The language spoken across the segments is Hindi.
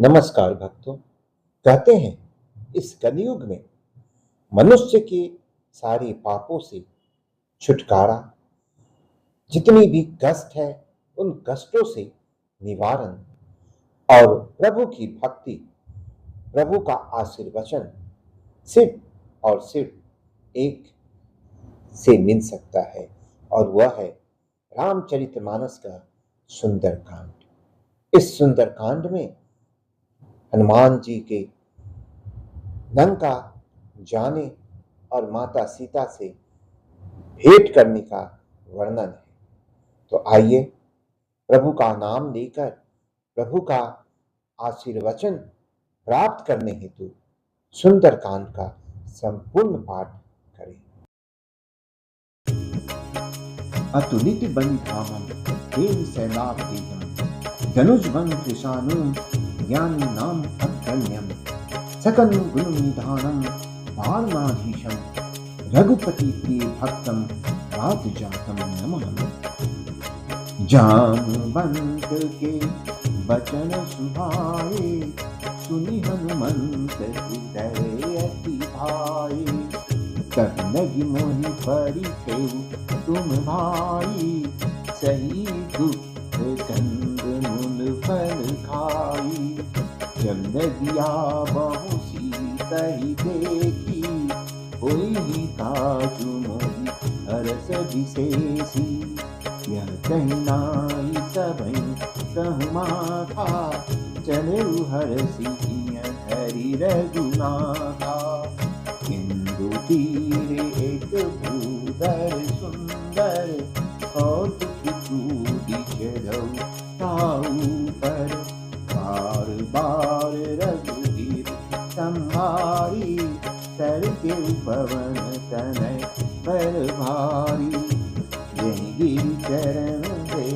नमस्कार भक्तों। कहते हैं इस कलयुग में मनुष्य के सारे पापों से छुटकारा, जितनी भी कष्ट है उन कष्टों से निवारण और प्रभु की भक्ति, प्रभु का आशीर्वचन सिर्फ और सिर्फ एक से मिल सकता है, और वह है रामचरितमानस का सुंदरकांड। इस सुंदरकांड में हनुमान जी के लंका जाने और माता सीता से भेंट करने का वर्णन है। तो आइए प्रभु का नाम लेकर प्रभु का आशीर्वचन प्राप्त करने हेतु सुंदरकांड का संपूर्ण पाठ करें। अतुलित बलिधामम देव सैलाभ देहम धनुष बन कृशानु ज्ञानी नाम अग्रण्यम सकल गुण निधानम वारणाधीशम रघुपति प्रिय भक्तम रात जातम नमः। जामवंत के वचन सुभाए सुनि हनुमंत हृदय अति भाए। तब लगी मोहि परिखेउ तुम भाई सही दुख कंद मूल फल खाई। जब लगिया बहु सीतहि देखी होई काजु मोहि हरस विशेषी। यह कहनाई सबई कहु माथा चलेउ हरसि हरि रघुनाथा। इंदु तीरे एक भूधर सुंदर कौतुक चूड़ी चढ़ऊ ताऊ पर। बार बार रघुवीर संहारी कर के पवन तनय पर भारी। यही गिरि चरण दे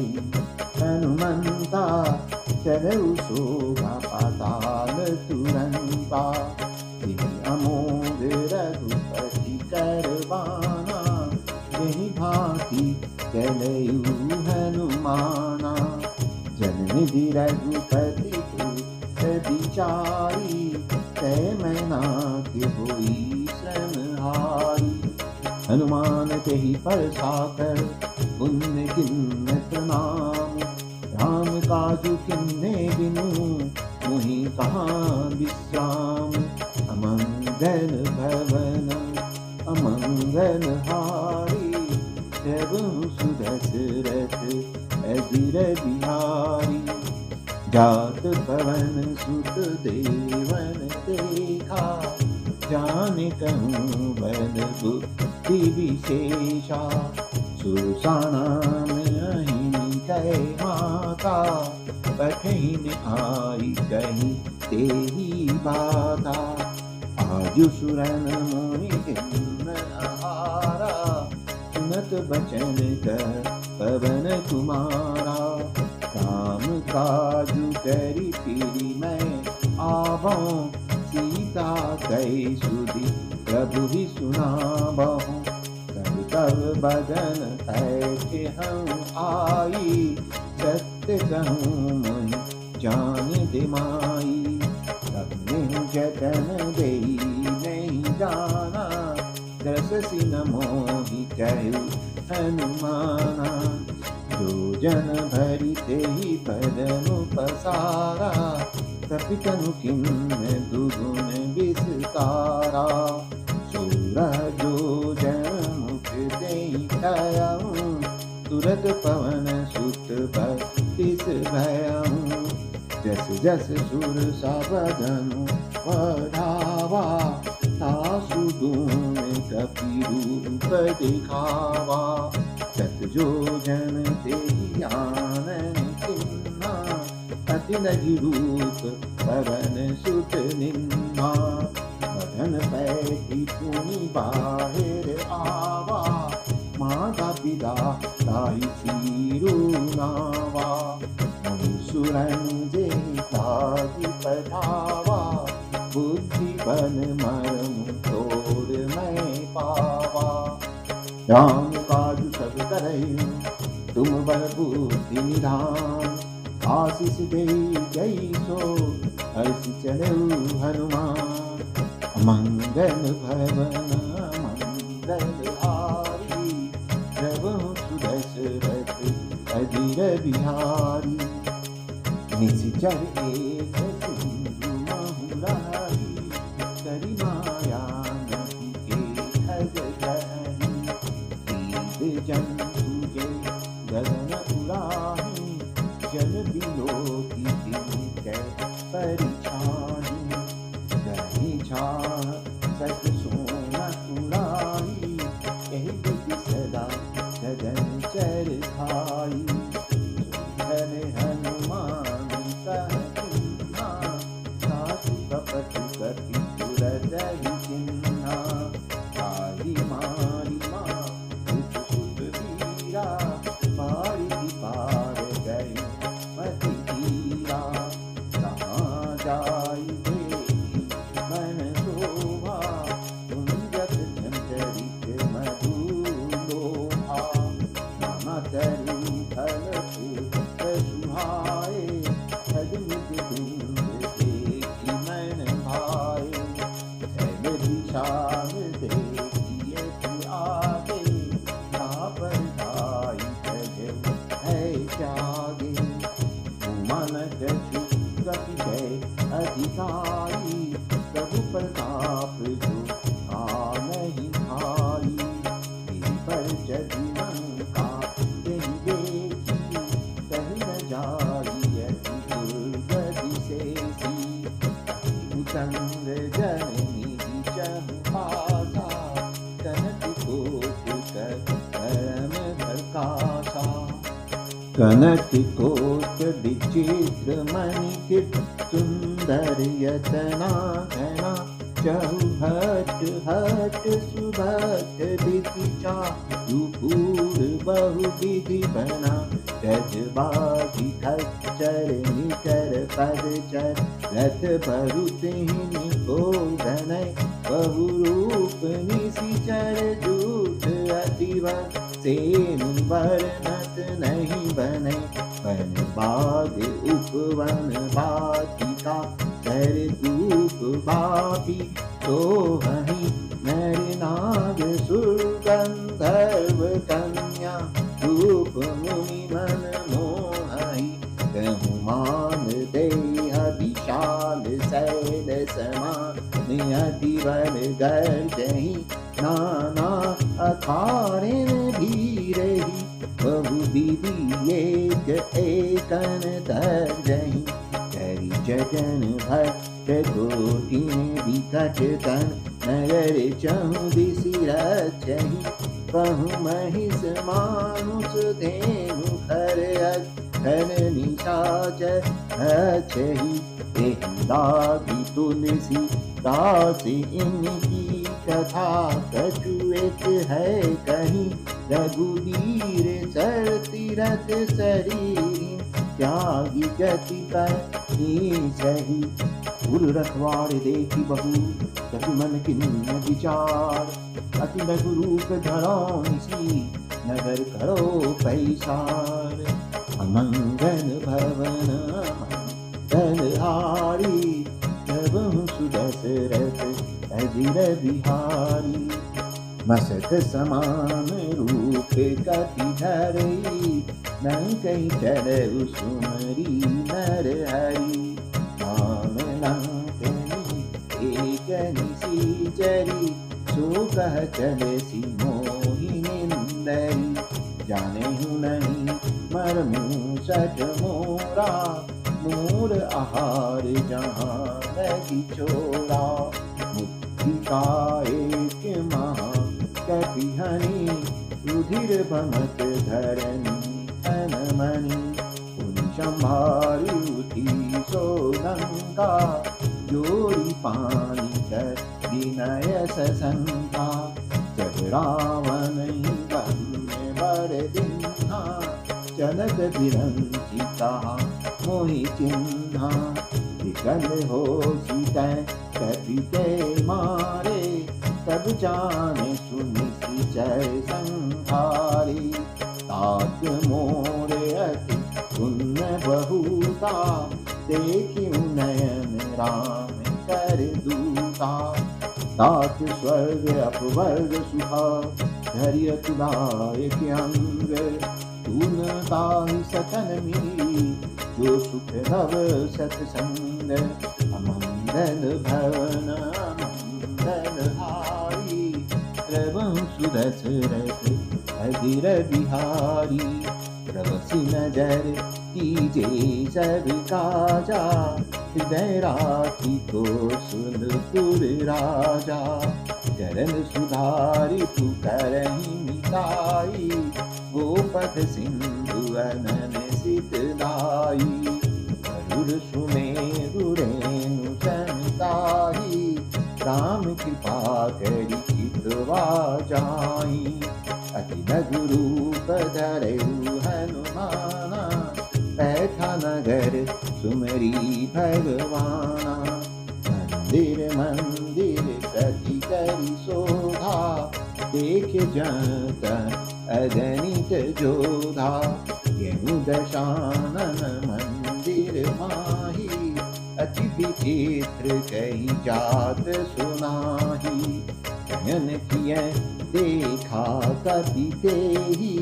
हनुमंता चलऊ शोभा पाताल तुरंता। अमोघ रघुपति करवाना यही भांति चलऊ हनुमाना। जन्मनिधि रघुपति विचारी तय मैना के होई श्रमहारी। हनुमान तेहि पर साकर पुण्य किन्ने प्रणाम। राम काजु किन्ने बिनु मुहि कहाँ विश्राम। अमंगल भवन अमंगल हारी प्रभु सुदशरथ अजिर बिहारी। जात पवन सुत देवन देखा जाने कहूँ बल बुद्धि विशेषा। सुरसाना में अहिनी कहे माता पठहिन आई कहीं तेरी बाता। आजु सुरन मोहि किन्न आहारा सुनत बचन कर पवन कुमारा। काम काजु करी फिरी मैं आवऊं सीता कई सुधि प्रभु ही सुनाबहु। तब तब बदन ऐसे हम आई सत्य कहूँ मोहि जान दिमाई। तब नहीं जतन देई नहीं जाना दससी न मोहि कहु हनुमाना। जो जन भरी तेहि बदनु पसारा कपितनु किन्ने दुगुन विस्तारा। सूरह जो जन मुख देहि खायऊँ तुरत पवन सुत बत्तीस भयऊँ। जस जस सुर सबदनु बढ़ावा तासु गुण कपि रूप दिखावा। सत जो जन तेहि आनन किन्ना अति लगी रूप पवन सुत निन्ना। बदन पैठी पुनि बाहिर आवा माता पिता ताहि सीरु नावा। सुरंजे ताहि पठावा बुद्धि बन मरम तोड़ मैं पावा। राम काज सब करई तुम बल बुद्धि निधान। आशीष दे जय सो हर्ष चलऊ हनुमान मंगल भवन मंगल हारी प्रभु सुदशरथ अजीर बिहारी निश्चर एक सिंधु महुरारी करी माया नदी के खग गहरी जन तुझे गगन उड़ाही जल बिलो की परिछानी गही छान सत सोना तुलाई यही विधि सदा गगन चर खाई सुधन हनुमान कहना सासु कपट कपि तुरत ही चिन्हा आई मारी माँ सुत वीरा पारी पार गई मति धीरा कहाँ जाई देवी मन शोभा कुंजक चंचरित मधुलोभा नाना तरु फल फूल सुहाए सजनित बिंद देखी मन भाए जल विशाल देखिए आगे पर भाई सजल है जागे मन कछु कपि गए अधिकारी प्रभु प्रताप जो नहीं खाई पर जदि लंका देहि देखी कहीं न जाई अति दुर्गति शेषी उतंग जननी चंपासा कनक कोट कर परम प्रकाशा कनक कोट विचित्र मणिकृत सुंदर यतना घना चहुहट हट सुभट दितिचा दुपूर बहुविधि बना गजबाजी खच्चर निकर पद चर रथ भरुतिनि गोधनय बहुरूप निशिचर जूट अतिवन सेन वर्णत नहीं बने वन बाग उपवन बाटिका कर धूप बापी तो वही नर नाग सुर गंधर्व कन्या रूप मुनि मन मोहाई कहूँ मान देह विशाल शैल समान अति बल गर्जही नाना अखाड़े भी रही बहु विधि एक एकन धरजही करी जगन भट्ट कोटिन विकट तन नगर चहुदिसि रचहि कहु महिष मानुष धेनु खर अखन निशाचर अच्छहि एहि लागी तुलसी दास इनकी कथा कछु एक है कहीं रघुवीर सर तीरथ शरीर त्यागी गति पर सही गुरु रखवार देखी बहु कभी मन किन्न विचार अति लघु रूप धरो निसी नगर करो पैसार अमंगल भवन मंगलहारी प्रभु सुदशरथ अजिर बिहारी मसक समान रूप कति धरई नंकई चरऊ सुमरी नर हरि नाम लंकनी एक निशिचरी सो कह चले सी मोहि निंदरी जाने हूँ नहीं मरमू सच मोरा मोर आहार जहाँ लगी छोड़ा मुक्ति का एक महा कपिहनी रुधिर भमत धरनी अनमणि उन संभारी उठी सोलंका जोड़ी पानी कर विनय सशंका जब रावण वन में बड़ दिन्हा चलत बिरंची कहा मोहि चिन्हा विकल हो सीता कपि के मारे तब जाने सुनि सिचर संहारी तात मोरे अति पुण्य बहुता देखिउ नयन राम कर दूता। तात स्वर्ग अपवर्ग सुखा धैर्य तुलायक अंग। तून ताहि सकन मिली जो सुख नव सत्संग। अमंगल भवन अमंगल हारी प्रभु सुदशरथ अधीर बिहारी। प्रभु नजर कीजे सब काजा हृदय राखी को सुन पुर राजा। चरण सुधारी तू करही मिताई गोपथ सिंधु अनन सित लाई। गरुड़ सुमेरु रेणु समिताही राम कृपा करि चितवा जाई। अति लघु रूप धरहु हनुमाना पैठा नगर सुमरी भगवाना। मंदिर मंदिर प्रति करि शोभा देख जत अगणित जोधा। यहु दशानन मंदिर माही अति विचित्र कही जात सुनाही। शयन किय देखा कपि तेहि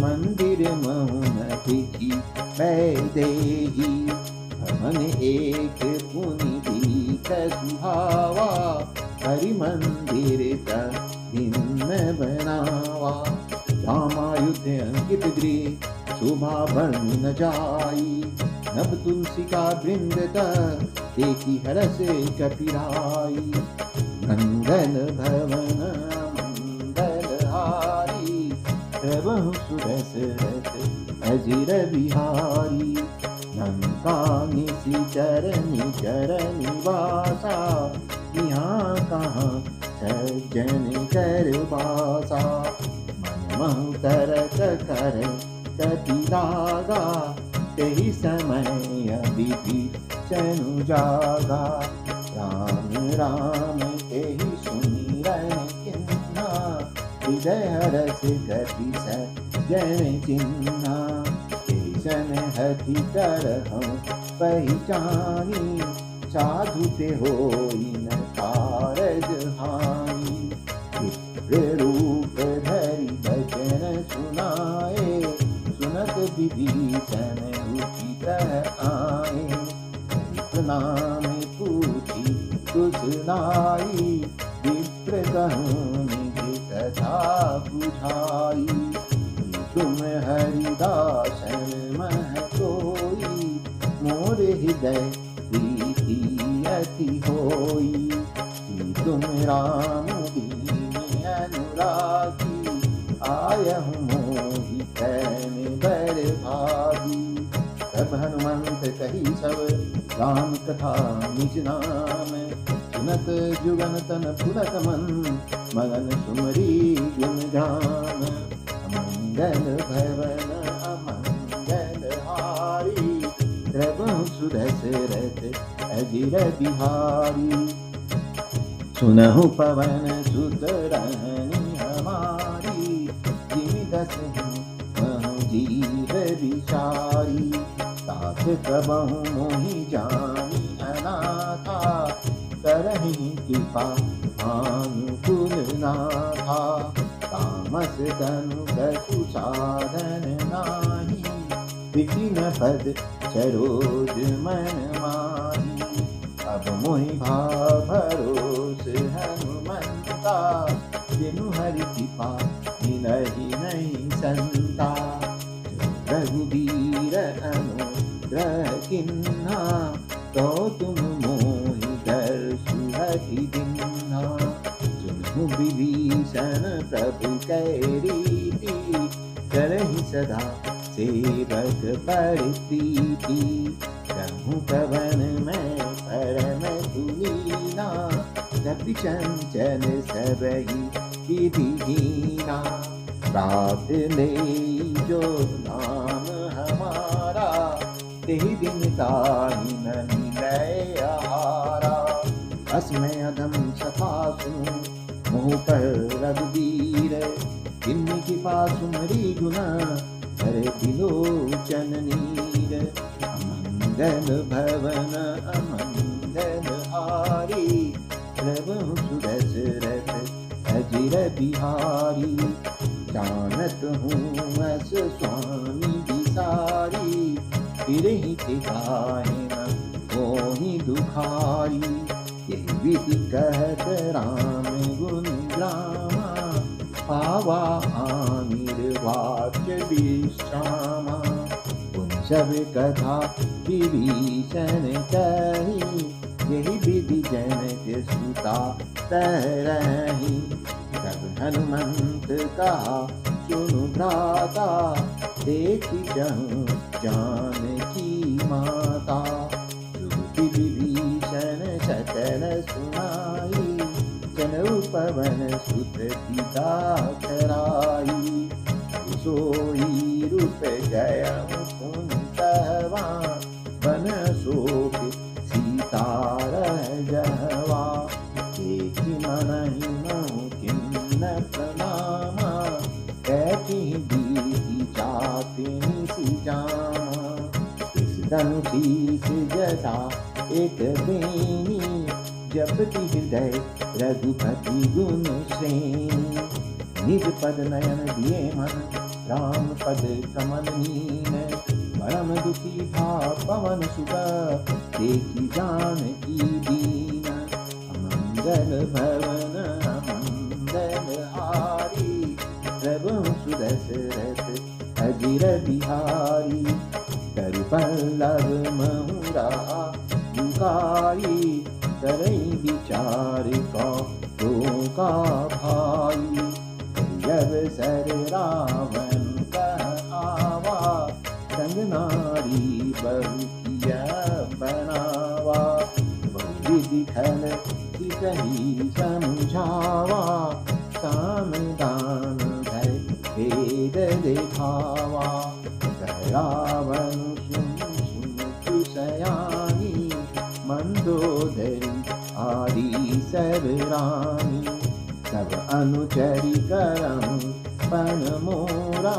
मंदिर महुन देखी वैदेही। भवन एक पुनि दीख सुहावा हरि मंदिर भिन्न बनावा। रामायुध अंकित गृह शोभा बन न जाई। नभ तुलसी का वृंद देखी हरस कपिराई। मंगल भवन मंगल हारी प्रभु सुदशरथ अजिर बिहारी। लंका निशि चरनि चरनि वासा यहाँ कहाँ सज्जन कर बासा। मन महु तरक कर कति लागा तेहि समय विभीषण जागा। राम राम तेहि सुमिरन किन्हा हृदय हरष गति सज्जन चिन्हा। तेसन हति करहु पहिचानी साधु ते होई न कारज हानि। विप्र रूप धरि बचन सुनाए सुनत विभीषण उचित आए। प्रणाम पूछी कुछ लाई विप्र कहूँ निज कथा बुझाई। तुम हरिदासन मह कोई मोर हृदय प्रीति अति होई। तुम राम दीन अनुरागी आयहु मोहि तैन बर भागी। तब हनुमंत कही सब राम कथा निज नाम। सुनत जुगन तन पुलक मन मगन सुमरी गुण गान। अमंगल भवन अमंगल हारी प्रभु सुदशरथ अजिर बिहारी। सुनहु पवन सुत रहनी हमारी जिमि दसहु महु जीव विचारी। तात कबहु मोहि जानी अनाथा करहि कृपा भानुकुल नाथा। तामस तनु कछु साधन नाही विपिन पद सरोज मन माही। अब मोहि भाव भरोस हनुमंता बिनु हरि कृपा मिलहि नहीं संता। रघुबीर अनुग्रह किन्हा तो तुम मोहि दर्शु हरि दिन्हा। सुनहु विभीषण प्रभु कै रीति करहि सदा सेवक पर प्रीति। कहूँ पवन में परम तुलीना कपि चंचल सबहि विधिहीना। प्रात ले जो नाम हमारा तेहि दिन ताहि न मिलै आहारा। असमय अधम सखा सुनु मोह पर रघुबीर। किन्हीं की पासुमरी गुना हरे बिलोचन नीर। अमंगल भवन अमंगल बिहारी प्रभु सुदशरथ अजिर बिहारी जानत हूँ अस स्वामी बिसारी फिर ही काहे न होहि दुखारी यही विधि कहत राम गुण ग्रामा पावा आमिर्वाच्य विश्रामा उन सब कथा विभीषण कही यही विधि जनक सुता तरही तब हनुमंत कहा सुनु भ्राता देखी जहूँ जानकी माता श्रुति विभीषण सकल सुनाई जनऊ पवन सुत पिता कराई सोई रूप गय कुंतवा बन शोक सीता जहवा देखी मनहि मोह किन्न प्रणामा कैती बीती जाति निसी जामा इस धनुषीष जटा एक बेनी जपति हृदय रघुपति गुण श्रेणी निज पद नयन दिए मन राम पद कमल नीन परम दुखी भा पवन सुत देखी जानकी दीन अमंगल भवन अमंगल हारी प्रभु सुदशरथ अजिर बिहारी कर पल्लव महुरा दुकारी करई विचार का भाई जब सर रावण कह आवा संग नारी बहु किया बनावा बहु विधि खल कही समझावा साम दान भय भेद दिखावा कह रावण सुन सुन सयानी मंदोदरी आदि सब रानी सब अनुचरी करम पन मोरा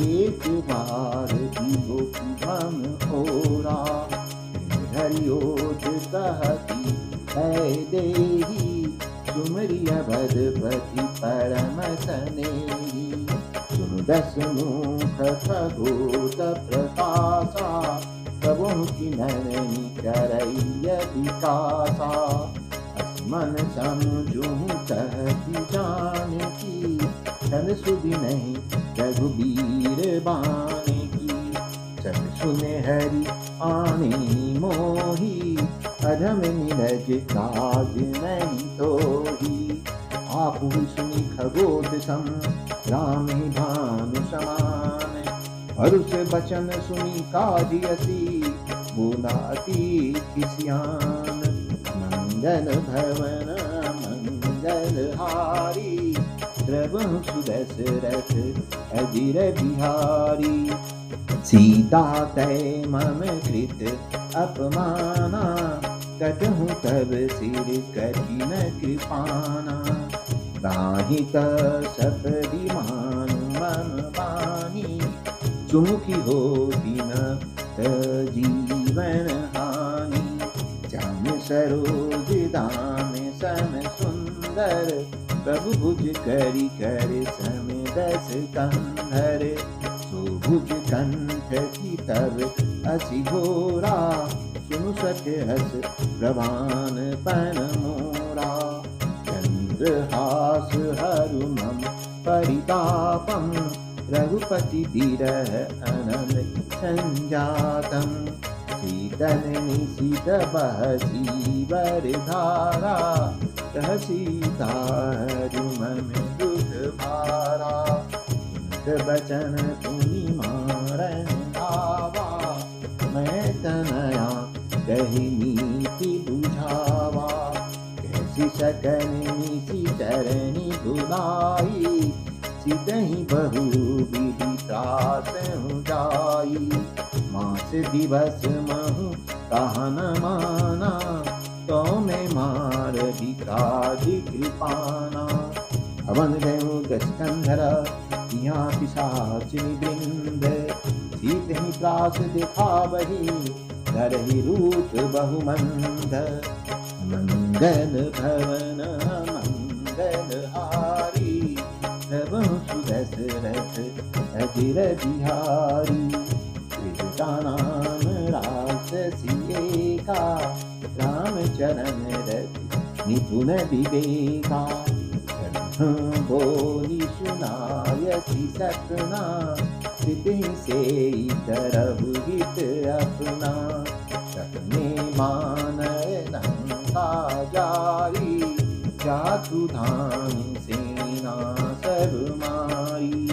एक बार दिगो हम ओरा हरिओज कहती है देही सुमरी अवधपति परम सनेही सुन दस मुख खगोत प्रकाशा प्रभु की नैनी करैय विकासा मन समझू कहती जानकी तन सुधि नहीं रघुबीर बाने की सब सुने हरि आने मोही अधम निरज काज नहीं तो ही आप सुनी खगोत सम राम भानु समान भरुष बचन सुनी काज असी बोला अति किसियान मंगल भवन मंगल हारी प्रभु सुदशरथ अजिर बिहारी सीता तय मम कृत अपमाना कटहु तब सिर कठिन कृपाना ताहि सपदि मानु मन बानी सुमुखी होती न जीवन हानि श्याम सरोज दाम सम सुंदर प्रभु भुज करि कर सम दस कंधर सुभुज कंठ की तब असी घोरा सुनु सत्य हस प्रभान पन मोरा चंद्रहास हरु मम परितापम रघुपति विरह अनल संजातम शीतल निशित बहसी बरधारा कह सीता हरु मम दुख भारा बचन तुनि मारन आवा मैं तनया कही नीति बुझावा कैसी सकन निसी चरणी धुलाई सिदहि बहु विधि त्रास जाई मास दिवस महु कहा न माना तो मैं मार विकाज कृपाना अवन गयो दस कंधर यहाँ पिशाचिनी वृंद सीत ही प्रास दिखा बही धरहि रूप बहुमंद मंगल भवन मंगलहारी प्रभु सुदशरथ अजिर बिहारी विजता नाम राक्षसी एका रामचरण रति निपुण विवेका बोली सुनायसी सपना स्थिति से करहु हित अपना सपने मानय लंका जाई जातु धाम सेना सब मारी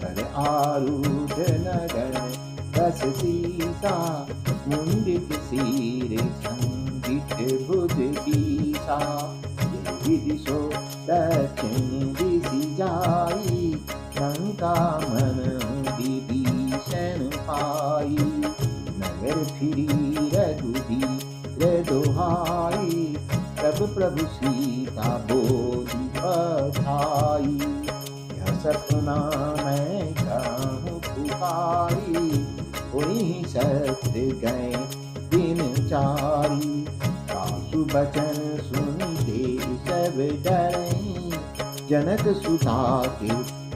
कर आरूढ़ नगन दस सीता मुंडित सिर संगित भुज ईसा विदिशो दक्षिण दिशि जाई लंका मन विभीषण पाई नगर फिरी रघुबीर दोहाई तब प्रभु सीता बोली बधाई यह सपना मैं कहूँ पुकारी उन्हीं सत्य गए दिन चारी सासु बचन सुनते सब डरई जनक सुता के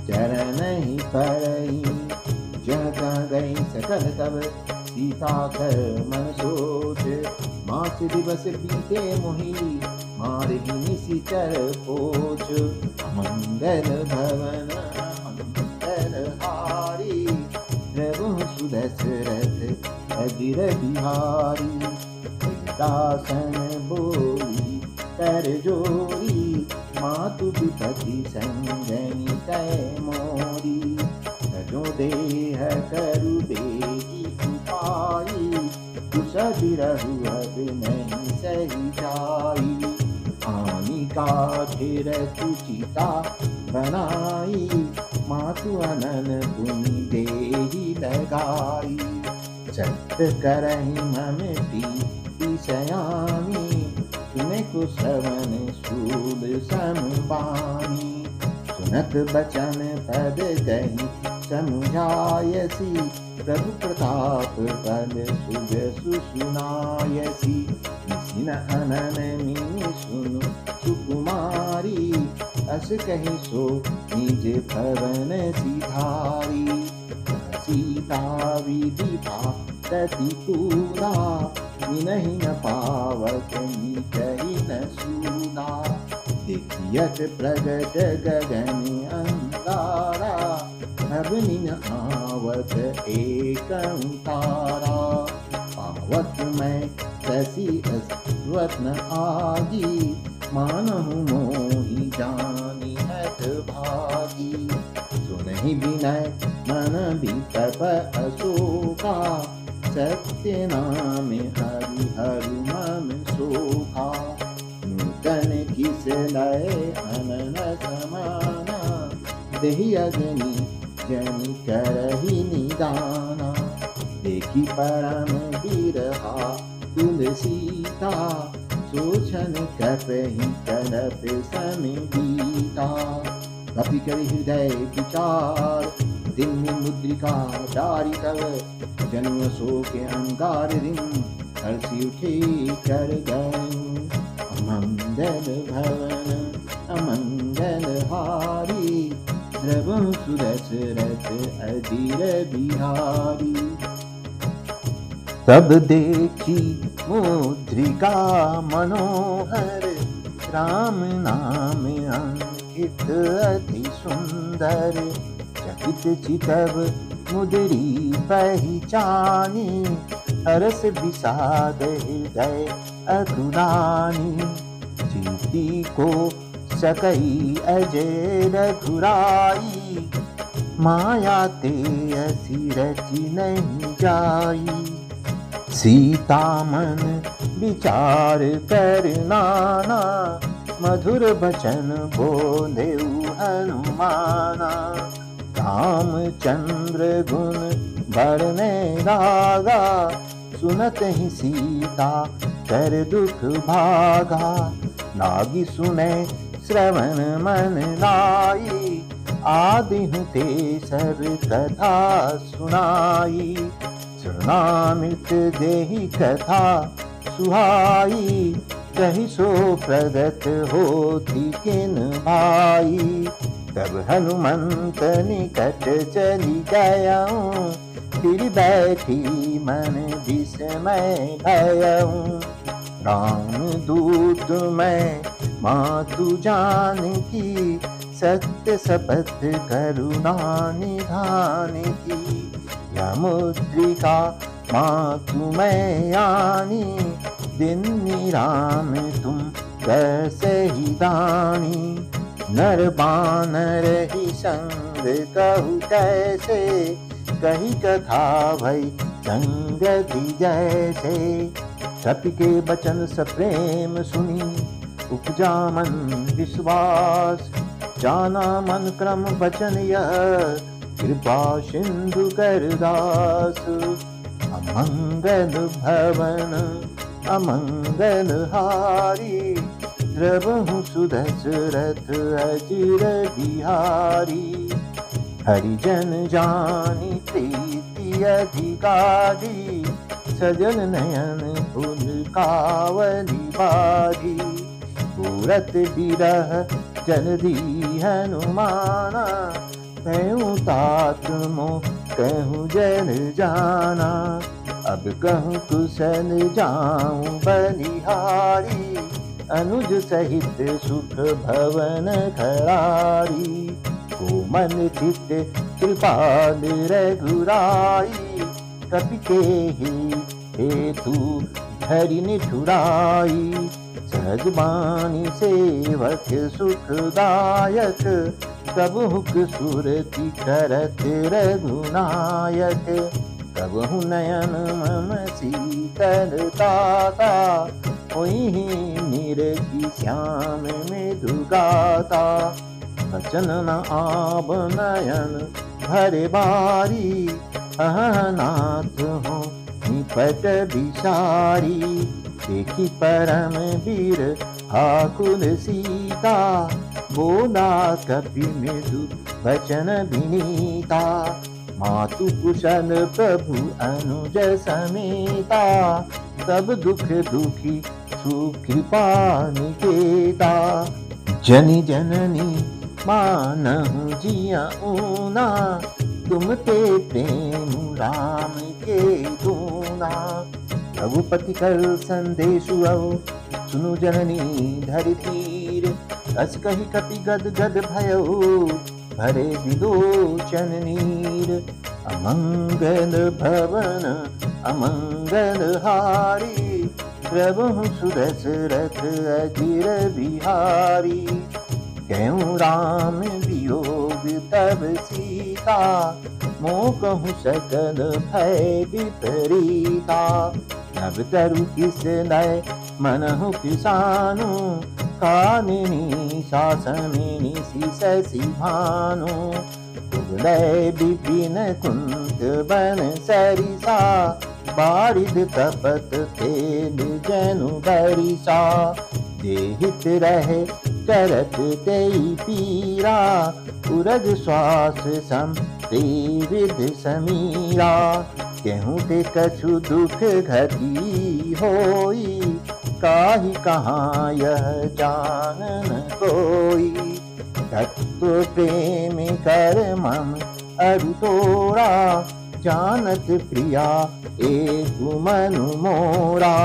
चरण ही परई जहाँ गई सकल तब सीता कर मन सोच मास दिवस बीते मोही मार ही निशिचर पोच मंगल भवन मंगलहारी प्रभु सुदशरथ अजिर बिहारी दासन बोली कर जोरी मातु विपति संगनी तय मोरी जो देह करु देगी उपाई कुश बिरहु अब नहीं सही जाई आनी काठिर सुचिता बनाई मातु अनन पुनि देहि लगाई सत्य करहि ममती सयामी सुने को श्रवण शूल समबानी सुनत बचन पद गही समुझायसी प्रभु प्रताप पद सुज सुनायसी निसिन अनन मिनि सुनु सुकुमारी अस कहि सो निज भवन सिधारी सीता विधि तति पूरा नहीं न पावत कही न सूना देखियत प्रगट गगन अंगारा अवनि न आवत एक तारा पावत मैं शशि रत्न आगी मानहु मोहि जानी हत भागी सुनहि विनय मन वितप अशोका सत्य नाम हरि हरि मम सोखा नूतन किस लय अनन समाना देहि अग्नि जनि करहि निदाना देखी परम बिरहा तुलसीता सोचन कपहि कलप समिता कपि करि हृदय विचार दिन मुद्रिका डारी तव जन्म सो के अंगार दिन हर्षि उठे कर गए अमंगल भवन अमंगल हारी प्रभु सुदशरथ अजिर बिहारी तब देखी मुद्रिका मनोहर राम नाम अंकित अति सुंदर चकित चितव मुदरी पहचानी हरस विषाद हृदय अधुरानी जीती को सकई अजय रघुराई माया ते असी रची नहीं जाई सीता मन विचार कर नाना मधुर बचन बोले हनुमाना रामचंद्र गुण बढ़ने लागा सुनत ही सीता कर दुख भागा लागी सुने श्रवण मन लाई आदि ते सब कथा सुनाई सुनामित देहि कथा सुहाई सही सो प्रगट होती किन भाई। तब हनुमंत निकट चली गयाऊं, फिर बैठी मन विस्मय भयऊं। राम दूत मैं मातु जानकी, सत्य शपथ करुणा निधान की। यमुद्रिका मातु मैं आनी, दिन राम तुम कैसे ही दानी। नर बानर ही संग कहु कैसे, कही कथा भई संगति जैसे। कपि के बचन सप्रेम सुनी, उपजा मन विश्वास। जाना मन क्रम वचन यह, कृपा सिंधु कर दास। अमंगल भवन अमंगल हारी, द्रवहु सुदशरथ अजिर बिहारी। हरिजन जानी प्रीति अधिकारी, सजल नयन फुल कावली बारी। पूरत बिरह जल्दी हनुमाना, कहूँ तात मोह कहूँ जन जाना। अब कहूँ कुशल जाऊँ बलिहारी, अनुज सहित सुख भवन खरारी। कोमल चित कृपाल रघुराई, कपि के ही हेतु धरि निठुराई। सहज बानी सेवक सुखदायक, कबहुक सुरति करत रघुनायक। कबहु नयन मम शीतलताता, ओहि निरखी श्याम मृदुगाता। बचन न आब नयन भरे बारी, अहनाथ हो निपट बिसारी। देखी परम वीर आकुल सीता, बोला कपि मृदु वचन विनीता। मातु कुशल प्रभु अनुज समेता, सब दुख दुखी सुकृपा निकेता। जनि जननी मानहु जियाऊना, तुम ते प्रेम राम के दूना। रघुपति कर संदेशु आओ, सुनु जननी धरि धीर। अस कही कपि गद गद भयो, भरे विलोचन नीर। अमंगल भवन अमंगल हारी, प्रभु सुदशरथ अजिर बिहारी। कहूँ राम वियोग तब सीता, मोह कहूँ सकल भय विपरीता। नभ तरु किस नय मनहु किसानु, कामिनी शासमिनी शशि भानु। कुवलय विपिन कुंत बन सरिसा, बारिद तपत तेल जनु बरिसा। देहित रहे करत तेई पीरा, उरग श्वास सम विध समीरा। केहूँ ते कछु दुख घटी होई, काहि कहाँ यह जान न कोई। तत्व प्रेम कर मम अरु तोड़ा, जानत प्रिया एक मनु मोरा।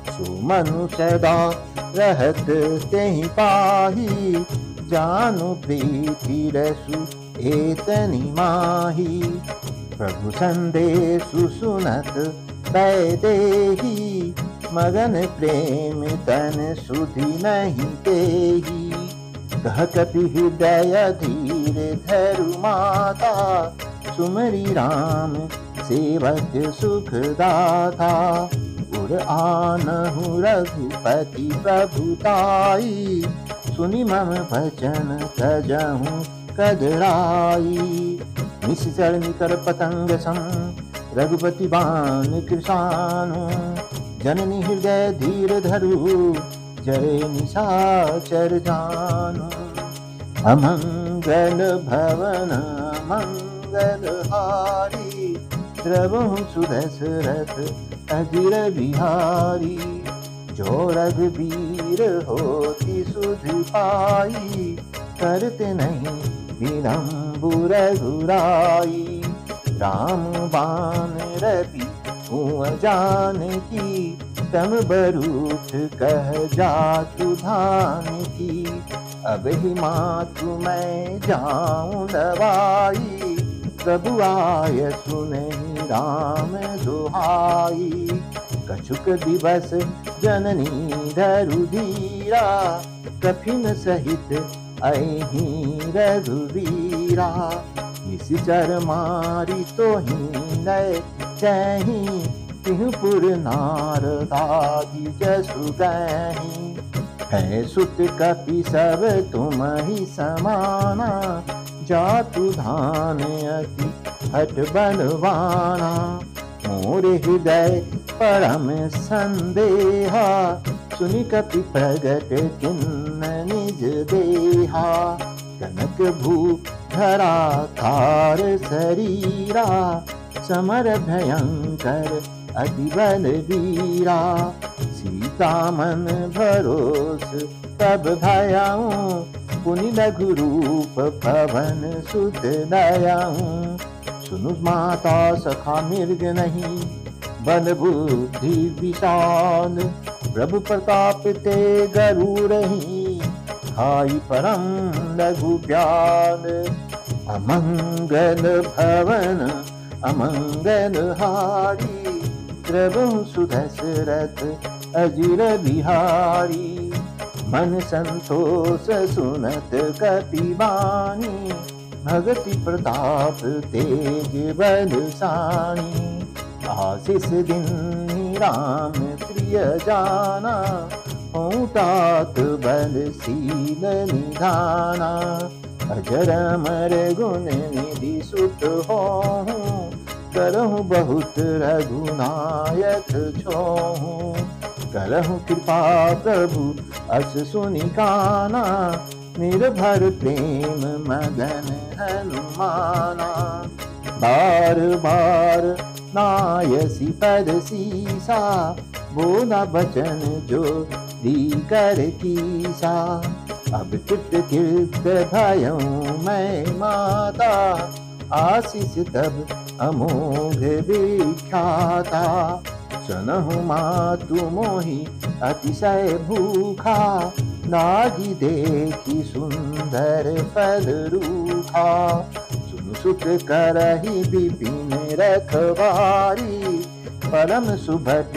सुमनु सदा रहत तेहि पाही, जानु प्रीति रसु एतनि माही। प्रभु संदेशु सुनत वैदेही, मगन प्रेम तन सुधि नहीं तेही। कह कपि हृदय धीर धरु माता, सुमरि राम सेवक सुखदाता। उर आनहु रघुपति प्रभुताई, सुनि मम वचन तजहु कदराई। निश्चर निकर पतंग सम, रघुपति बाण कृशानु। जननी हृदय धीर धरु, जरे निशाचर जानु। अमंगल भवन मंगल हारी, द्रवहु सुदशरथ अजिर बिहारी। जो रघुबीर होती सुध पाई, करते नहीं विलंबु रघुराई। राम बान रवि हुआ जानकी, तम बरूठ कह जातु धान की। अब ही मातु मैं जाऊं दवाई, प्रभु आय सुनहि राम दुहाई। कछुक दिवस जननी धरु धीरा, कफिन सहित अहि रघुवीरा। निशिचर मारी तो ही नय चहि, तिहुपुर नारदादि जसु गहि। है सुत कपि सब तुम ही समाना, जातु धान अति हठ बलवाना। मोर हृदय परम संदेहा, सुनि कपि प्रगट किन्न निज देहा। कनक भूधरा थार शरीरा, समर भयंकर अति बलवीरा। सीता मन भरोस तब भयाऊं, पुनि लघु रूप पवन सुत दयाऊं। सुनु माता सखा मृग नहीं, बल बुद्धि विशाल। प्रभु प्रताप ते गरुड़ ही, खाई परम लघु ब्याल। अमंगल भवन अमंगल हारी, प्रभु सुदशरथ अजिर बिहारी। मन संतोष सुनत कपि बानी, भगति प्रताप तेज बलसानी। आशीष दिन राम प्रिय जाना, हों तात बलशील निधाना। अजर अमर गुण निधि सुत होहूँ, करहु बहुत रघुनायक छोहूँ। करहु कृपा प्रभु अस सुनि काना, निर्भर प्रेम मगन हनुमाना। बार बार नायसी पद सीसा, बोला बचन जो दी कर कीसा। अब चित कीर्त भयऊं मैं माता, आशीष तब अमोघ विख्याता। सुनहु मातु मोहि अतिशय भूखा, लागी देखी सुंदर फल रूखा। सुनु सुत करहि विपिन रखवारी, परम सुभट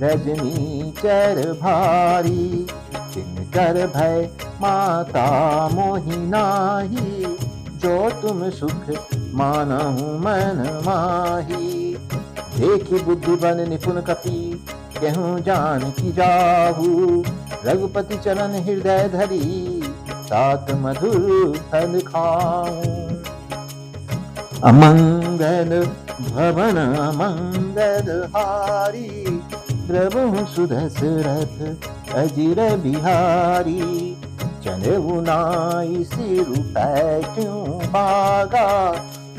रजनी चर भारी। तिनकर भय माता मोहि नाही, जो तुम सुख मानहु मन माही। देखी बुद्धि बन निपुण कपि, केहूँ जान की जाहू। रघुपति चरण हृदय धरी, तात मधुर फल खाऊं। अमंगल भवन अमंगल हारी, प्रभु सुदशरथ अजिर बिहारी। चलहु नाई सिर पैठ्यूं बागा,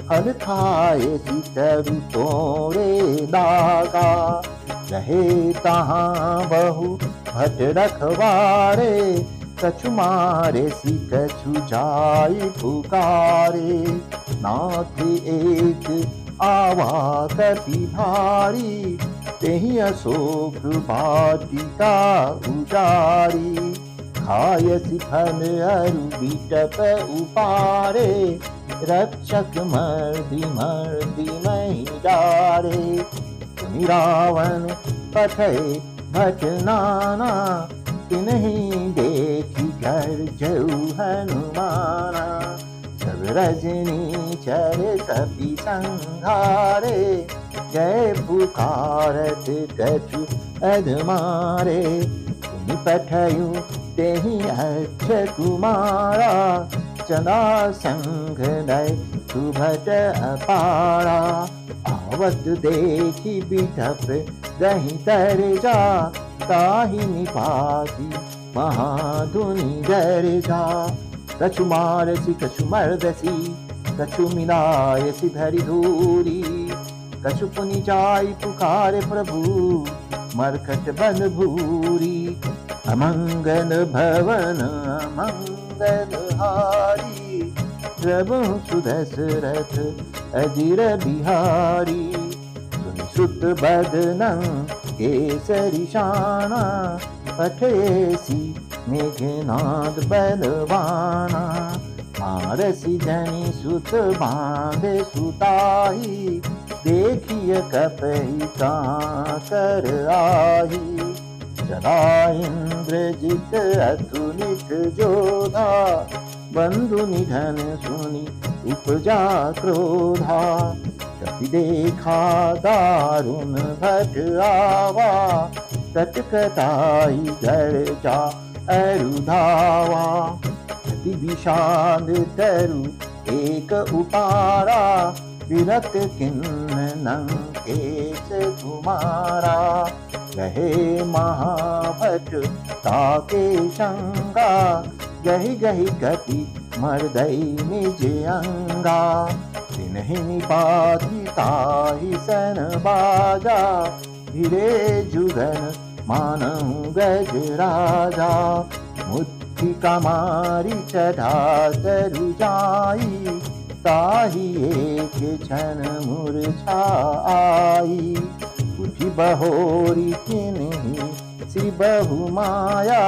फल खाए सितरु तोरे दागा। रहे तहाँ बहु भट रखवारे, कछु मारे सी कछु जाई पुकारे। नाथ एक आवा कपि भारी, तेहि अशोक वाटिका उजारी। खायसि फल अरु बिटप उपारे, रक्षक मर्दि मर्दि महि डारे। सुनि रावण पठै भट नाना, तिन्हि देखि गर्जऊ हनुमाना। सब रजनी चर कपि संघारे, जय पुकारत कछु अधमारे। सुनि पठयु तेहि अक्ष कुमारा, चला संघ लय सुभट अपारा। आवत देखी बिटप दहि तर जा, ताहि निपाति महाधुनि गर्जा। कछु मारसी कछु मर्दसी, कछु मिलायसी धरि धूरी। कछु पुनि जाई पुकारे प्रभु, मरकट बन भूरी। अमंगल भवन मंगल हारी, प्रभु सुदशरथ अजिर बिहारी। सुनि सुत बदनं केसरी शाना, पठेसी मेघनाद बलवाना। मारसी जनि सुत बांधे सुताही, देखिय कपहि काकर आही। चला इंद्रजित अतुलित जोधा, बंधु निधन सुनि उपजा क्रोधा। कपि देखा दारुण भट आवा, तटकटाई गर्जा अरुधावा। अति विषाद तरु एक उतारा, विरक्त किन्नन केस तुम्हारा। गहे महाभट ताके शंगा, गहि गहि गति मर्दई निज अंगा। तिन्हि निपाति ताहि सन बाजा, भिरे जुगन मानहु गज राजा। मुद्रिका मारी चढ़ा तरु जाई, ताहि एक क्षण मूर्छा आई। उठि बहोरी किन्हि सी बहु माया,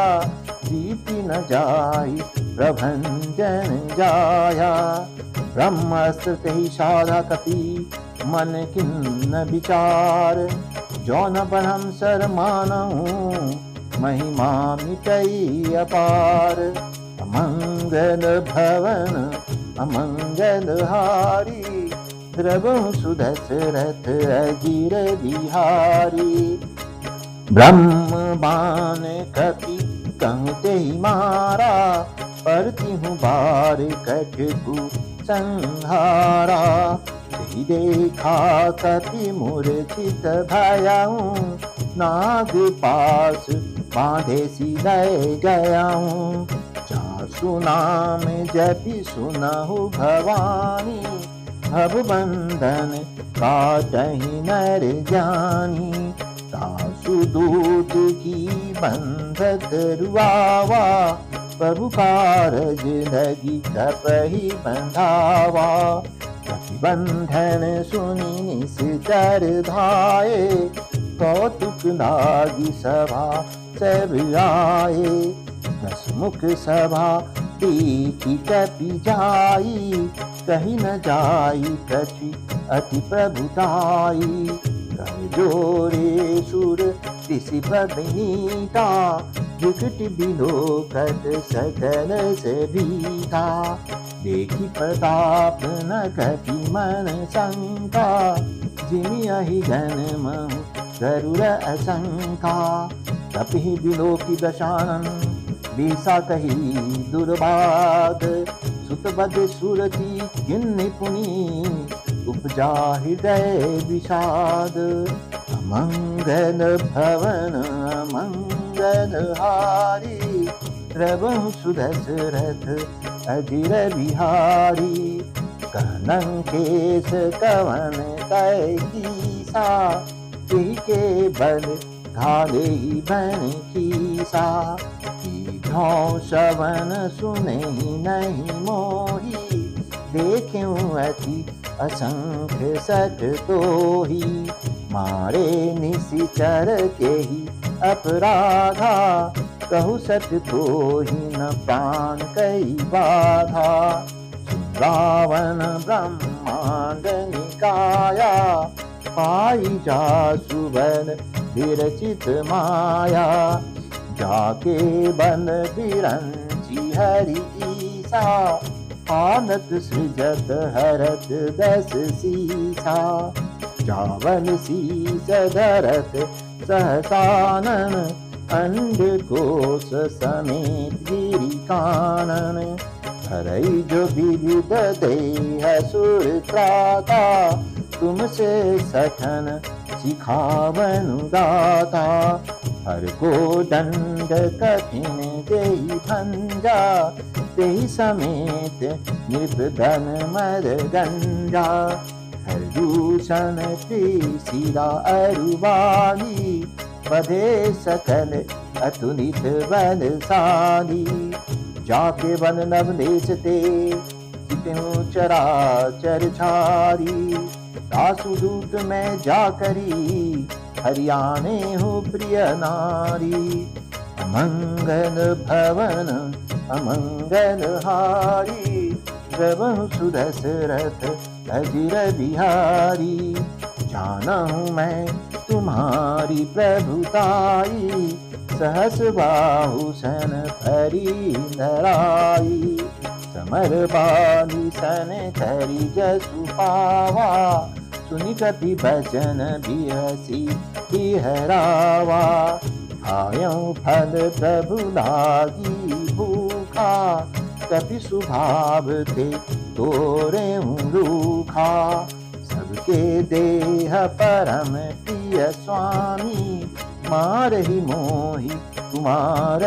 जीति न जाई प्रभंजन जाया। ब्रह्मास्त्र तेहि साधा कपि मन किन्न विचार, जो न बढ़म सर मानहु महिमा मिटई अपार। अमंगल भवन अमंगल हारी, प्रभु सुदशरथ अजिर बिहारी। ब्रह्म बाण कपि कहते मारा, परतिहु बार कटकु संहारा। तेहि देखा कपि मूर्छित भयाऊँ, नाग पास बांधे सी लय गयाऊँ। जासु नाम जपि सुनहु भवानी, भव बंधन काटहि नर ज्ञानी। तासु दूत की बंधत रुआवा, प्रभु कारज लगी कपहि बंधावा। कपि बंधन सुनि निश्चर धाये, कौतुक लागी सभा सब आए। दसमुख सभा देखी कपि जाई, कही न जाई कछु अति प्रभुताई। कर जोरे सुर ऋषि बनीता, विकट बिलोकत सकल से भीता। देखी प्रताप न कपि मन शंका, जिमियहि जन्म गरुड़ असंका। कपि बिलोकी दशानन बीसा कही दुर्भाग, सुतबद सुरति किन्नि पुनि उपजा हृदय विषाद। अमंगल भवन मंगल हारी, प्रभु सुदशरथ अजिर बिहारी। कहनं केस कवन तय कीसा, तिहि के बल घाले बन कीसा। कीधौ श्रवण सुनहि नहीं मोही, देख्यूं अति असंख्य सठ तोही। मारे निशिचर केहि अपराधा, कहु सठ तोहि न प्राण कई बाधा। रावण ब्रह्मांड निकाया, पाई जासु बल विरचित माया। जाके बन बिरंची हरि ईसा, आनत सृजत हरत दस सीसा। जावन शीस धरत सहसानन, अंडकोश समेत गिरि कानन। हरई जो विविध देह सुर त्राता, तुमसे सठन सिखावनु दाता। हर को दंड कठिन देहि भंजा, तेहि समेत निर्धन मर गंजा। हर दूषण त्रिशिरा अरुवाली, बधे सकल अतुलित बलशाली। जाके वन नवदेश ते जितनु चराचर छारी। दासुदूत में जाकरी हरियाणे हूँ प्रिय नारी। अमंगल भवन अमंगल हारी। प्रभु सुदशरथ अजिर बिहारी। जाना हूँ मैं तुम्हारी प्रभुताई। सहस बाहु सन फरी धराई। समर बाली सन करी जसु पावा। सुनि कपि बचन बिहसी बिहरावा। खायऊ फल प्रभु लागी भूखा। कपि सुभाव ते तोरे रूखा। सबके देह परम प्रिय स्वामी। मारहि मोहि कुमार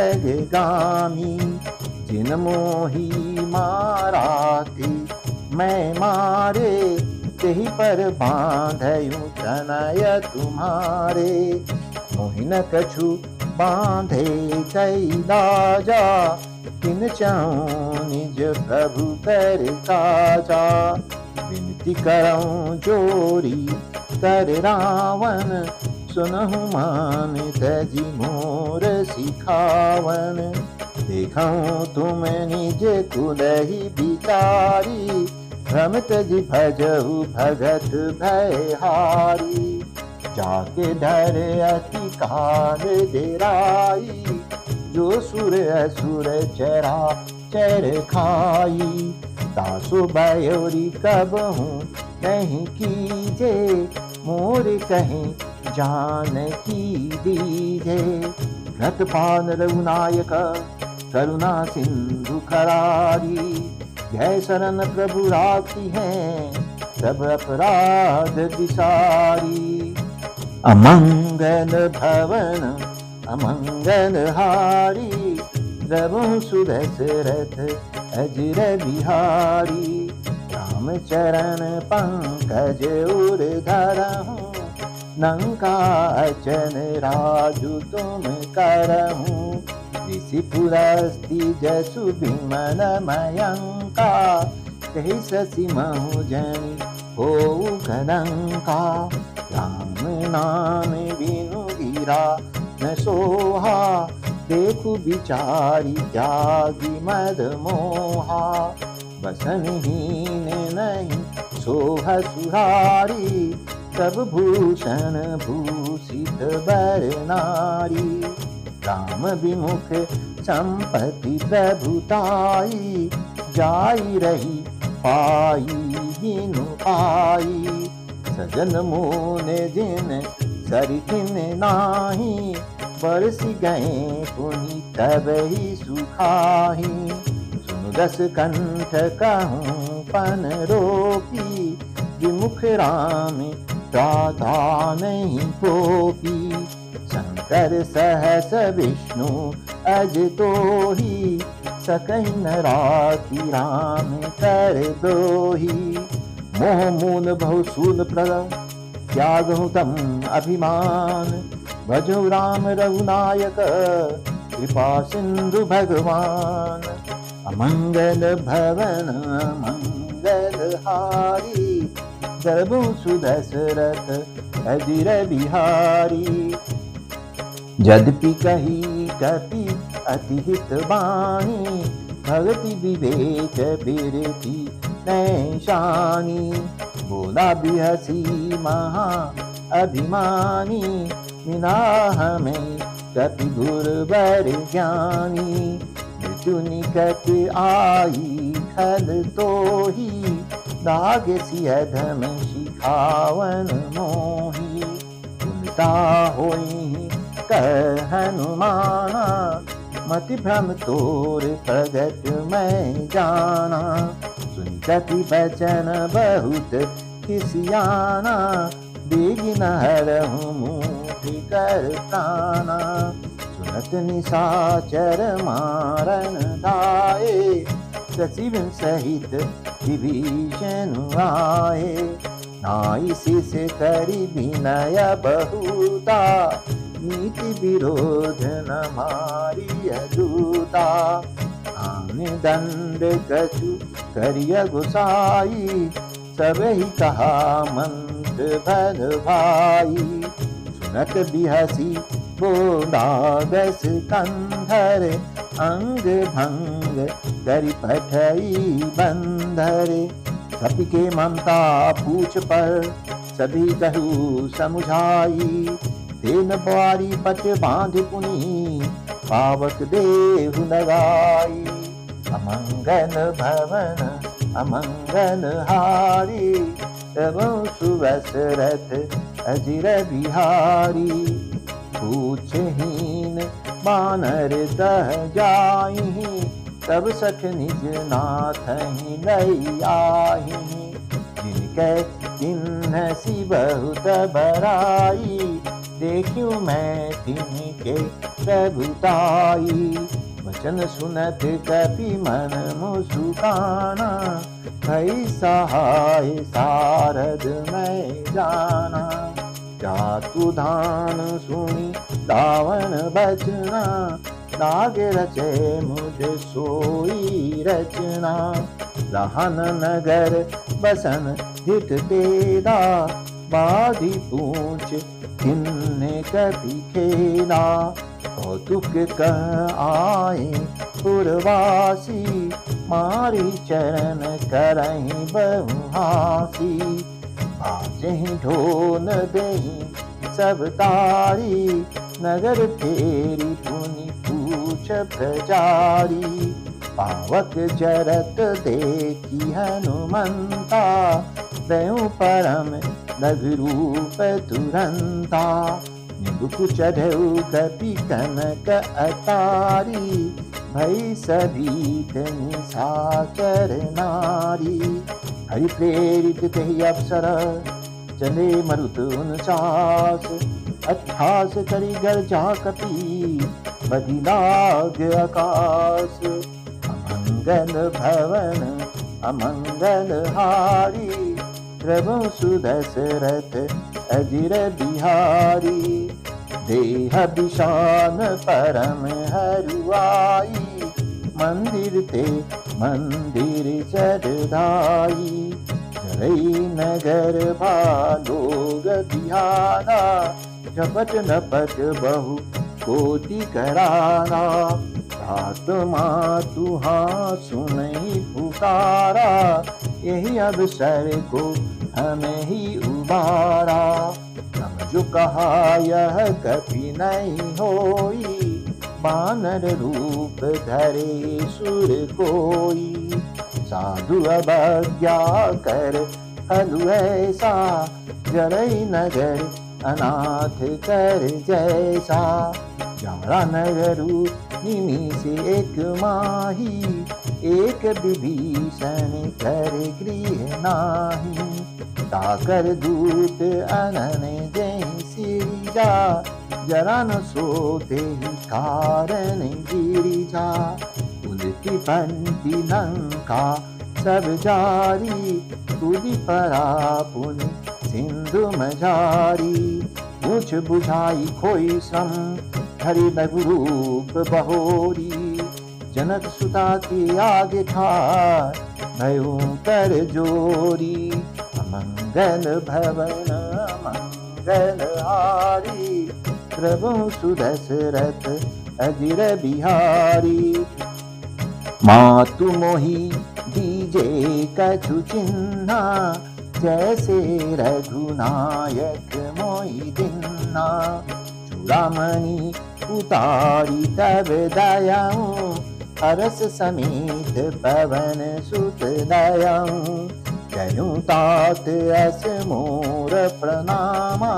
गामी। जिन मोहि माराते मैं मारे। तेहि पर बांधयु तनय तुम्हारे। मोहि न कछु बांधे कई लाजा। किन चाहूं निज प्रभु कर काजा। विनती करऊं जोरी कर रावण। सुनहु मान तजी मोर सिखावन। देखऊं तुम निज कुलहि बिचारी। भ्रम तजी भजहु भगत भयहारी। जाके डर अति काल डेराई। जो सुर असुर चरा चर खाई। दासो बयोरी कब हूँ नहीं कीजे। मोर कहीं जान की दीजे। रतपान रघुनायक करुणा सिंधु खरारी। जय शरण प्रभु राखी हैं सब अपराध विसारी। अमंगल भवन अमंगल हारी। प्रभु सुदशरथ अजिर बिहारी। राम चरण पंकज उर धरहूँ। लंका अचन राजु तुम करहूँ। ऋषि पुरस्ति जसु विमल मयंका। कहि शशि महु जनि होऊ कलंका। राम नाम बिनु गिरा न सोहा। देखु बिचारी त्यागी मद मोहा। बसनहीन नहीं सोह सुहारी। सब भूषण भूषित बर नारी। राम विमुख संपत्ति प्रभुताई। जाई रही पाई बिनु पाई। सजन मोन जिन सरिथिन नाही। बरसी गए पुनि तब ही सुखाही। सुनु दस कंठ कहूँ पन रोपी। विमुख राम दाता नहीं कोपी। शंकर सहस विष्णु अज तोही। सकहि न राखी राम कर दोही। मोह मूल बहु सूल प्रद त्यागहु तम अभिमान। भजो राम रघुनायक कृपा सिंधु भगवान। अमंगल भवन मंगल हारी। प्रभु सुदशरथ अजिर बिहारी। यद्यपि कही कपि अति हित बानी। भगति विवेक बिरति नैशानी। बोला बिहसी महा अभिमानी। विनाह में कपि गुरबर ज्ञानी। मृत्यु निकट आई खल तोही। दाग सियधम शिखावन मोही। पुनता होई कह हनुमाना। मति भ्रम तोर प्रगट मैं जाना। सुन कपि बचन बहुत खिसियाना। बेगिन हरहु मुठि कर प्राणा। सुनत निशाचर मारन धाये। सचिव सहित विभीषण आए। नाई शिष करि विनय बहुता। नीति विरोध न मारिय दूता। आन दंड कछु करिय गुसाई, सब ही कहा मंत्र भल भाई। सुनत बिहसी बोलागस कंधर, अंग भंग करि पठई बंधर। कपि के ममता पूछ पर, सभी कहू समुझाई। तेन बारी पट बांध पुनि, पावक देहु लगाई। अमंगल भवन अमंगल हारी, तबु सुबस रथ अजिर बिहारी। पूछहीन बानर दह जाहि, तब सठ निज नाथहि लई आहि। जिनके किन्हसी बहुत बड़ाई, देखियो मैं तिनके प्रभुताई। वचन सुनत कपि मन मुस्काना, भई सहाय सारद मैं जाना। जातु धान सुनी दावन बचना, लागे रचे मुझ सोई रचना। लहन नगर बसन हित तेरा, बाधी पूछ किन्ने कपि खेला। कौतुक कह आए पुरवासी, मारी चरण करहि बहुहासी। बाजहि ढोल देहि सब तारी, नगर फेरी पुनि पूछ प्रचारी। पावक जरत देखी हनुमंता, दयु परम लघु रूप तुरंता। निबुक चढ़ऊ कपि कनक अटारी, भई सभीत निशाचर नारी। हरि प्रेरित तेहि अप्सर, चले मरुत 49। 28 करि गर्जा कपि, बधि लाग आकाश। अमंगल भवन अमंगल हारी, प्रभु सुदशरथ अजिर बिहारी। देह विशान परम हरुआई, मंदिर ते मंदिर चढ़ाई। जरई नगर भालोग बिहारा, झपट नपट बहु कोटि करारा। तात मातु हाँ सुनई पुकारा, यही अवसर को हमें ही उबारा। समझो कहा यह कभी नहीं होई, बानर रूप धरे सुर कोई। साधु अवज्ञा कर हलु ऐसा, जरई नगर अनाथ कर जैसा। जारा नगरु निमिष एक माही, एक विभीषण कर गृह नाही। ताकर दूत अनन जय सिरिजा, जरा न सोते ही कारण गिरिजा। उल्टी पंक्ति लंका सब जारी, तुदी परा पुनि सिंधु मझारी। पूछ बुझाई खोई श्रम, हरि लघु रूप बहोरी। जनक सुता के आगे ठार, भयो कर जोरी। अमंगल भवन मंगल हारी, प्रभु सुदशरथ अजिर बिहारी। मातु मोहि दीजे कछु चिन्हा, जैसे रघुनायक मोहि दिन्हा। चूड़ामणि उतारी तब दयाऊं, हरस समेत पवन सुत दयाऊं। करूं तात अस मोर प्रणामा,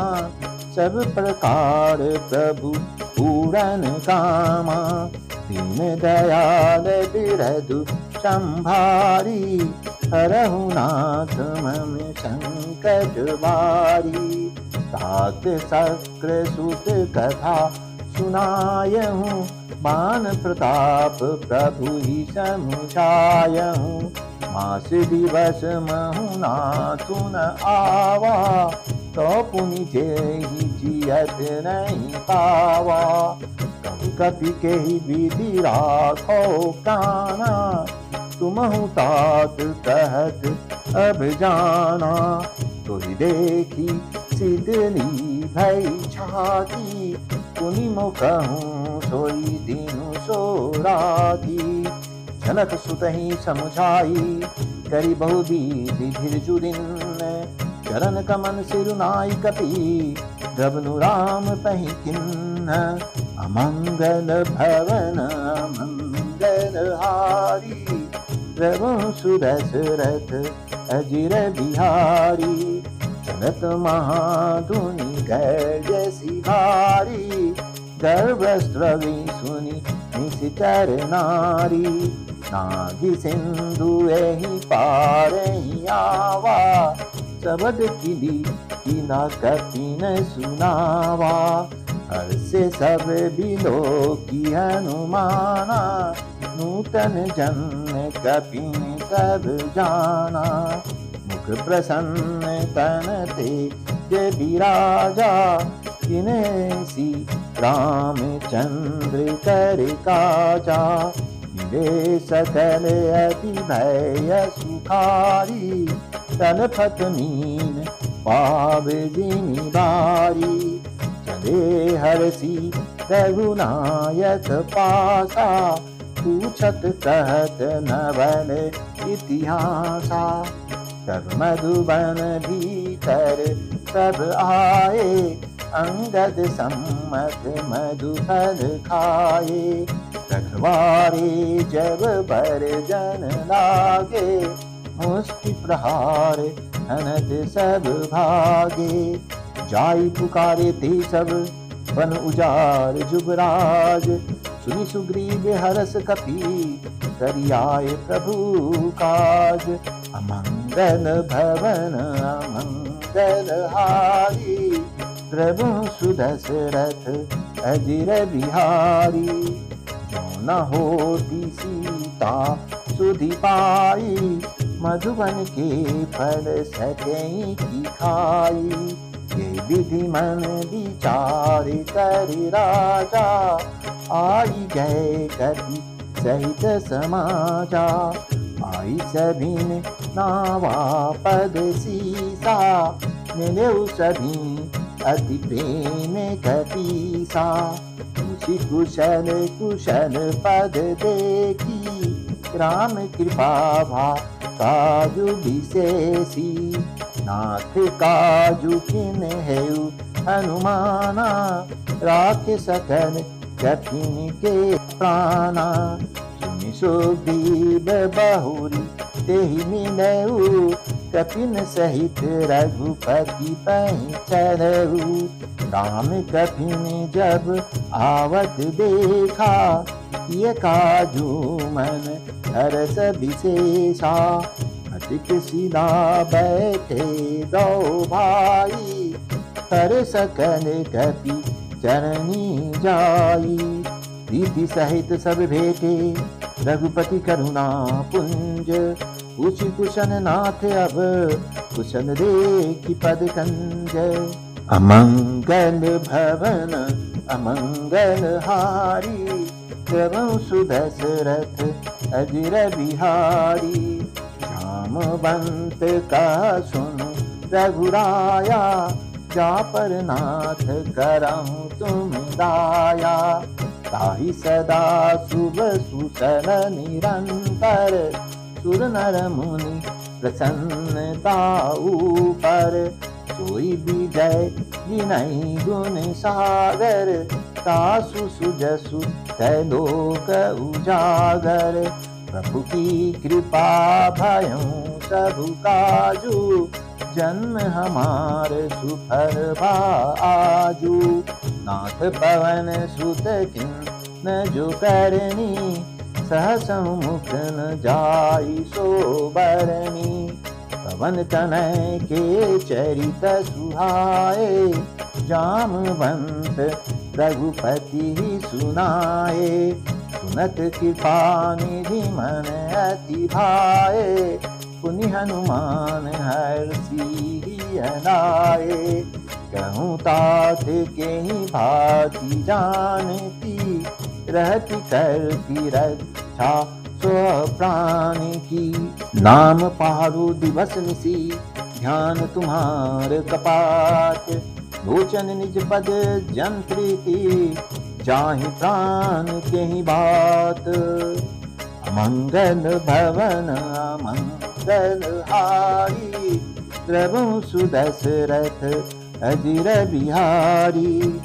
सब प्रकार प्रभु पूरन कामा। दीन दयाल बिरधु संभारी, हरहु नाथ मम संकट बारी। तात शक्र सुत कथा सुनायहूँ, मान प्रताप प्रभु ही समुझायहूँ। मास दिवस महु नाथु न आवा, तो पुनि जेहि जियत नहीं पावा। कभी कपि के ही विधि राखो काना, तुमहु तात कहत अब जाना। तो ही देखी सिदली भई छाती, पुनि मो कहूँ सोई दीनु सो राती। जनक सुतहि समुझाई करी बहु विधि धीरजु दिन, चरण कमन सिरुनाई कपि द्रवनु राम पहि किन्ह। अमंगल भवन मंगल हारी, प्रभु सुदशरथ अजिर बिहारी। चलत महाधुनि गर्जसी भारी, गर्भस्त्रवि सुनि निशिचर नारी। नागी सिंधु एहि पार ही आवा, सबद किली किना कपिन सुनावा। हर्षे सब बिलो की हनुमाना, नूतन जन्म कपिन सब जाना। मुख प्रसन्न तन ते जय विराजा, किनेसी रामचंद्र कर काजा। मिले सकल अति भय सुखारी, तलफत मीन पाव जिनि बारी। चले हरसी रघुनायक पासा, पूछत कहत नवल इतिहासा। तब मधुबन भीतर सब आए, अंगद सम्मत मधुफल खाए। रखवारे जब बरजन लागे, मुष्टि प्रहार हनत सब भागे। जाई पुकारे ते सब वन उजार जुगराज, सुनि सुग्रीव हरस कपि करियाए प्रभु काज। अमंगल भवन अमंगल हारी, प्रभु सुदशरथ अजिर बिहारी। जो न होती सीता सुधि पाई, मधुबन के फल सकें की खाई। ये विधि मन विचार कर राजा, आई गए कपि सहित समाजा। आई सभिन नावा पद सीसा, मिले सभी अति प्रेम कपीसा। पूछी कुशल कुशल पद देखी, राम कृपा भा काजु विशेषी। नाथ काजु किन हेउ हनुमाना, राख सकल कठिन के प्राणा। सुनि सुग्रीव बहुरी तेहि मिलऊ, कपिन सहित रघुपति पहि चढ़ऊ। राम कपिन जब आवत देखा, ये काजू मन हरस विशेषा। अतिक सिला बैठे दो भाई, हर सकल कपि चरणी जाई। प्रीति सहित सब भेटे रघुपति करुणा पुंज, पूछी कुशन नाथ अब कुशन देखी पद कंज। अमंगल भवन अमंगल हारी, प्रभु सुदशरथ अजिर बिहारी। जामवंत का सुन रघुराया, जा पर नाथ करहु तुम दाया। ताहि सदा शुभ सुसन निरंतर, सुर नर मुनि प्रसन्नता ऊपर। सोई विजय विनय गुण सागर, तासु सुजसु तैलोक उजागर। प्रभु की कृपा भयउ सबु काजू, जन्म हमार सुफल भा आजू। नाथ पवन सुत किन्न जो करनी, सहस मुख न जाई सो बरनी। पवन तनय के चरित सुहाए, जामवंत रघुपति सुनाए। सुनत कृपा निधि मन अति भाए, पुनि हनुमान हर्षि अनाए। कहूँ तात के ही भांति जानती, रहती करती रक्षा सो प्राण की। नाम पारु दिवस निसी, ध्यान तुम्हार कपाट। लोचन निज पद जंत्रिति, जाहि प्राण के ही बात। अमंगल भवन अमंगल हारी, प्रभु सुदशरथ अजिर बिहारी।